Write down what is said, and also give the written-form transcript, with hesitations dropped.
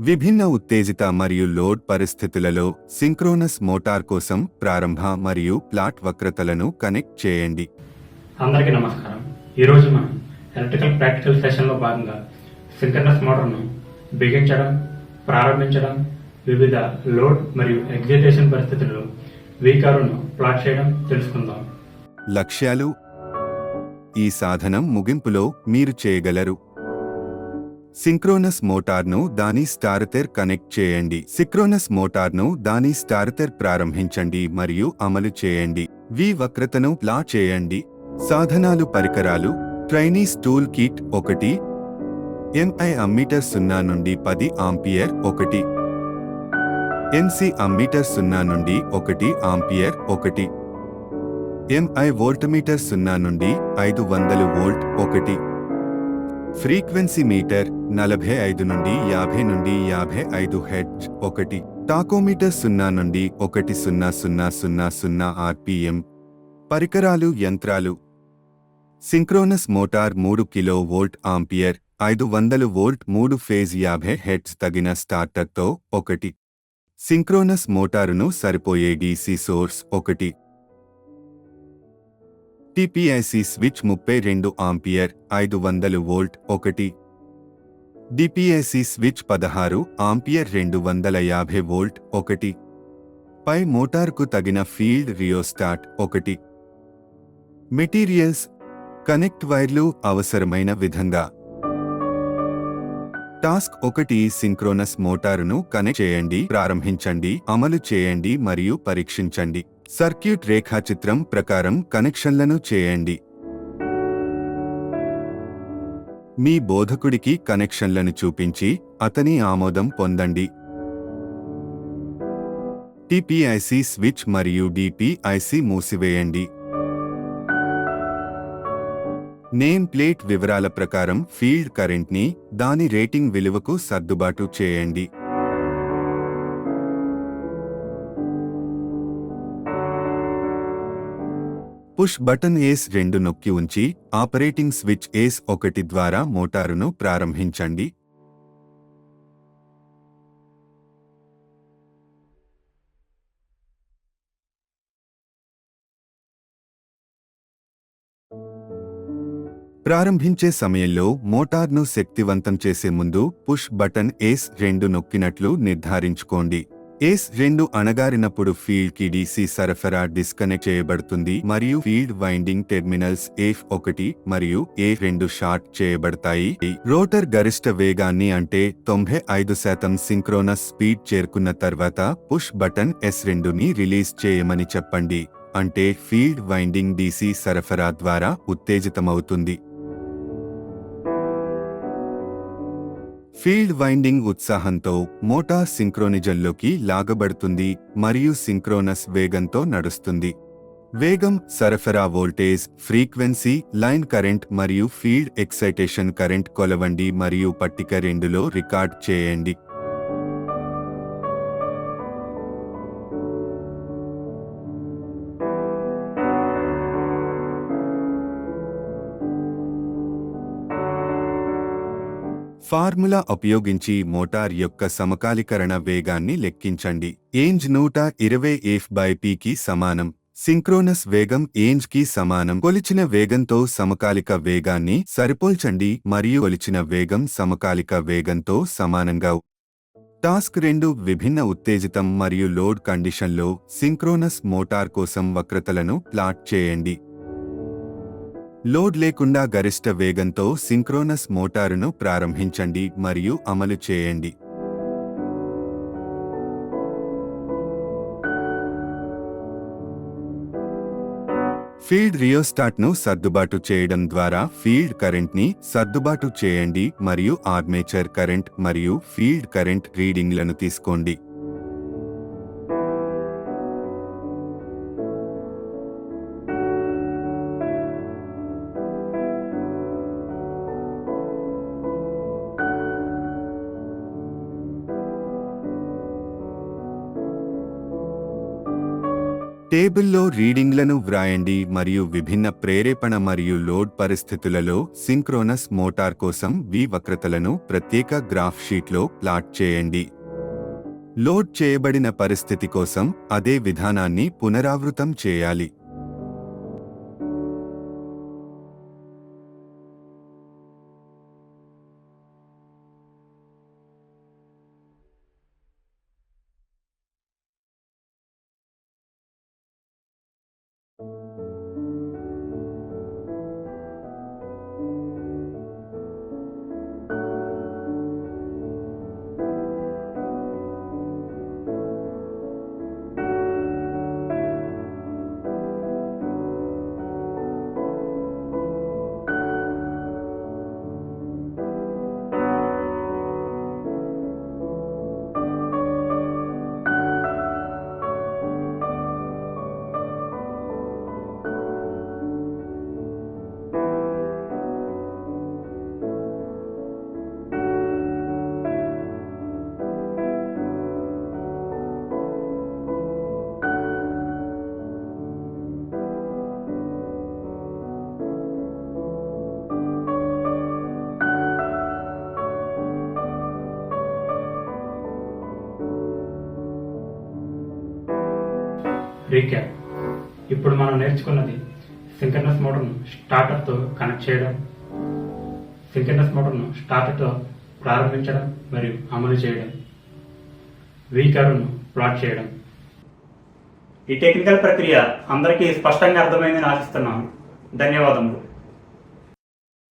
విభిన్న ఉత్తేజిత మరియు లోడ్ పరిస్థితులలో సింక్రోనస్ మోటార్ కోసం ప్రారంభ మరియు ప్లాట్ వక్రతలను కనెక్ట్ చేయండి. అందరికీ నమస్కారం. ఈరోజు మనం ఎలక్ట్రికల్ ప్రాక్టికల్ సెషన్లో భాగంగా సింక్రోనస్ మోటార్ను బిగించడం, ప్రారంభించడం, వివిధ లోడ్ మరియు ఎగ్జైటేషన్ పరిస్థితుల్లో వీకర్ను ప్లాట్ చేయడం తెలుసుకుందాం. లక్ష్యాలు: ఈ సాధనం ముగింపులో మీరు చేయగలరు. సింక్రోనస్ మోటార్ను దాని స్టార్టర్ కనెక్ట్ చేయండి. సింక్రోనస్ మోటార్ను దాని స్టార్టర్ ప్రారంభించండి మరియు అమలు చేయండి. వి వక్రతను ప్లాట్ చేయండి. సాధనాలు పరికరాలు: trainees tool kit 1, MI ammeter 0 నుండి 10 ఆంపియర్ 1, ఎన్సి అమ్మీటర్ 0 నుండి 1 ఆంపియర్ 1, ఎంఐ వోల్టమీటర్ 0 నుండి 500 వోల్ట్ 1, ఫ్రీక్వెన్సీ మీటర్ 45 నుండి 50 నుండి 55 హెర్ట్జ్ 1, టాకోమీటర్ 0 నుండి 10000 ఆర్పిఎం. పరికరాలు యంత్రాలు: synchronous motor 3 kilovolt ampere 500 volt 3 phase 50 hertz తగిన స్టార్టర్తో 1, సింక్రోనస్ మోటారును సరిపోయే DC source 1, TPIC switch 32 ampere 500 volt 1, DPIC switch 16 ampere 250 volt 1, పై మోటార్కు తగిన ఫీల్డ్ రియోస్టాట్ 1. మెటీరియల్స్: కనెక్ట్ వైర్లు అవసరమైన విధంగా. టాస్క్ 1: సింక్రోనస్ మోటారును కనెక్ట్ చేయండి, ప్రారంభించండి, అమలు చేయండి మరియు పరీక్షించండి. సర్క్యూట్ రేఖాచిత్రం ప్రకారం కనెక్షన్లను చేయండి. మీ బోధకుడికి కనెక్షన్లను చూపించి అతని ఆమోదం పొందండి. టిపిఐసి స్విచ్ మరియు డిపిఐసి మూసివేయండి. నేమ్ ప్లేట్ వివరాల ప్రకారం ఫీల్డ్ కరెంట్ని దాని రేటింగ్ విలువకు సర్దుబాటు చేయండి. పుష్ బటన్ S2 నొక్కి ఉంచి ఆపరేటింగ్ స్విచ్ S1 ద్వారా మోటారును ప్రారంభించండి. ప్రారంభించే సమయంలో మోటార్ను శక్తివంతం చేసే ముందు పుష్ బటన్ S2 నొక్కినట్లు నిర్ధారించుకోండి. S2 అణగారినప్పుడు ఫీల్డ్ కి డీసీ సరఫరా డిస్కనెక్ట్ చేయబడుతుంది మరియు ఫీల్డ్ వైండింగ్ టెర్మినల్స్ F1 మరియు A2 షార్ట్ చేయబడతాయి. రోటర్ గరిష్ట వేగాన్ని అంటే 95% సింక్రోనస్ స్పీడ్ చేరుకున్న తర్వాత పుష్ బటన్ S2ని రిలీజ్ చేయమని చెప్పండి, అంటే ఫీల్డ్ వైండింగ్ డీసీ సరఫరా ద్వారా ఉత్తేజితమవుతుంది. ఫీల్డ్ వైండింగ్ ఉత్సాహంతో మోటార్ సింక్రోనిజంలోకి లాగబడుతుంది మరియు సింక్రోనస్ వేగంతో నడుస్తుంది. వేగం, సరఫరా వోల్టేజ్, ఫ్రీక్వెన్సీ, లైన్ కరెంట్ మరియు ఫీల్డ్ ఎక్సైటేషన్ కరెంట్ కొలవండి మరియు పట్టిక 2లో రికార్డ్ చేయండి. ఫార్ములా ఉపయోగించి మోటార్ యొక్క సమకాలీకరణ వేగాన్ని లెక్కించండి. ఏంజ్ 120 F/P సమానం. సింక్రోనస్ వేగం ఏంజ్ కి సమానం. కొలిచిన వేగంతో సమకాలిక వేగాన్ని సరిపోల్చండి మరియు కొలిచిన వేగం సమకాలిక వేగంతో సమానంగా. టాస్క్ 2: విభిన్న ఉత్తేజితం మరియు లోడ్ కండిషన్లో సింక్రోనస్ మోటార్ కోసం వక్రతలను ప్లాట్ చేయండి. లోడ్ లేకుండా గరిష్ట వేగంతో సింక్రోనస్ మోటారును ప్రారంభించండి మరియు అమలు చేయండి. ఫీల్డ్ రియోస్టాట్ను సర్దుబాటు చేయడం ద్వారా ఫీల్డ్ కరెంట్ని సర్దుబాటు చేయండి మరియు ఆర్మేచర్ కరెంట్ మరియు ఫీల్డ్ కరెంట్ రీడింగ్లను తీసుకోండి. టేబుల్లో రీడింగ్లను వ్రాయండి మరియు విభిన్న ప్రేరేపణ మరియు లోడ్ పరిస్థితులలో సింక్రోనస్ మోటార్ కోసం V వక్రతలను ప్రత్యేక గ్రాఫ్ షీట్లో ప్లాట్ చేయండి. లోడ్ చేయబడిన పరిస్థితి కోసం అదే విధానాన్ని పునరావృతం చేయాలి. రీక్యాప్. ఇప్పుడు మనం నేర్చుకున్నది సింక్రోనస్ మోటార్ను స్టార్టర్తో కనెక్ట్ చేయడం, సింక్రోనస్ మోటార్ను స్టార్టర్తో ప్రారంభించడం మరియు అమలు చేయడం, V కర్వ్ను ప్లాట్ చేయడం. ఈ టెక్నికల్ ప్రక్రియ అందరికీ స్పష్టంగా అర్థమైందని ఆశిస్తున్నాను. ధన్యవాదములు.